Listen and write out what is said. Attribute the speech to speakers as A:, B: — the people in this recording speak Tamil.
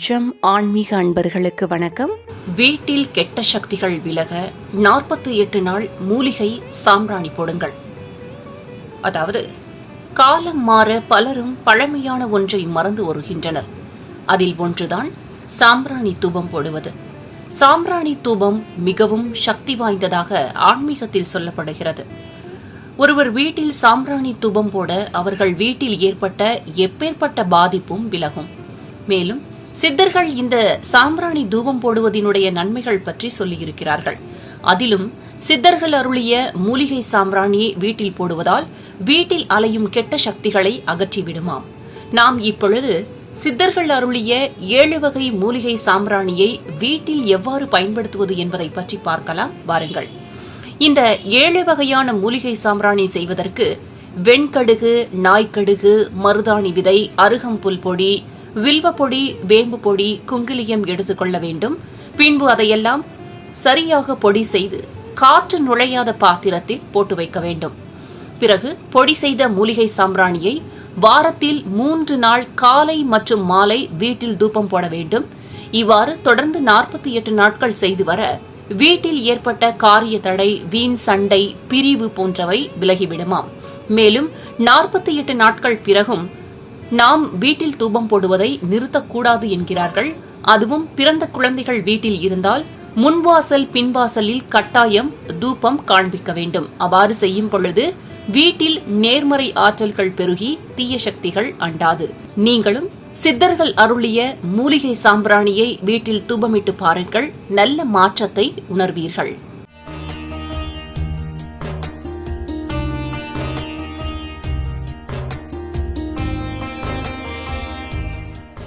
A: ஜம் ஆன்மீக அன்பர்களுக்கு வணக்கம். வீட்டில் கெட்ட சக்திகள் விலக 48 நாள் மூலிகை சாம்பிராணி போடுங்கள். அதாவது, காலம் மாற பலரும் பழமையான ஒன்றை மறந்து வருகின்றனர். அதில் ஒன்றுதான் சாம்பிராணி தூபம் போடுவது. சாம்பிராணி தூபம் மிகவும் சக்தி வாய்ந்ததாக ஆன்மீகத்தில் சொல்லப்படுகிறது. ஒருவர் வீட்டில் சாம்பிராணி தூபம் போட அவர்கள் வீட்டில் ஏற்பட்ட எப்பேற்பட்ட பாதிப்பும் விலகும். மேலும் சித்தர்கள் இந்த சாம்பிராணி தூபம் போடுவதனுடைய நன்மைகள் பற்றி சொல்லியிருக்கிறார்கள். அதிலும் சித்தர்கள் அருளிய மூலிகை சாம்பிராணியை வீட்டில் போடுவதால் வீட்டில் அலையும் கெட்ட சக்திகளை அகற்றிவிடுமாம். நாம் இப்பொழுது சித்தர்கள் அருளிய 7 வகை மூலிகை சாம்பிராணியை வீட்டில் எவ்வாறு பயன்படுத்துவது என்பதை பற்றி பார்க்கலாம் வாருங்கள். இந்த 7 வகையான மூலிகை சாம்பிராணி செய்வதற்கு வெண்கடுகு, நாய்க்கடுகு, மருதாணி விதை, அருகம்புல் பொடி, வில்வ பொடி, வேம்பு பொடி, குங்கிலியம் எடுத்துக்கொள்ள வேண்டும். பின்பு அதையெல்லாம் சரியாக பொடி செய்து காற்று நுழையாத பாத்திரத்தில் போட்டு வைக்க வேண்டும். பிறகு பொடி செய்த மூலிகை சாம்பிராணியை வாரத்தில் 3 நாள் காலை மற்றும் மாலை வீட்டில் தூபம் போட வேண்டும். இவ்வாறு தொடர்ந்து 48 நாட்கள் செய்து வர வீட்டில் ஏற்பட்ட காரிய தடை, வீண் சண்டை, பிரிவு போன்றவை விலகிவிடுமாம். மேலும் 48 நாட்கள் பிறகும் நாம் வீட்டில் தூபம் போடுவதை நிறுத்தக்கூடாது என்கிறார்கள். அதுவும் பிறந்த குழந்தைகள் வீட்டில் இருந்தால் முன்வாசல் பின்வாசலில் கட்டாயம் தூபம் காண்பிக்க வேண்டும். அவ்வாறு செய்யும் பொழுது வீட்டில் நேர்மறை ஆற்றல்கள் பெருகி தீய சக்திகள் அண்டாது. நீங்களும் சித்தர்கள் அருளிய மூலிகை சாம்பிராணியை வீட்டில் தூபமிட்டு பாருங்கள். நல்ல மாற்றத்தை உணர்வீர்கள்.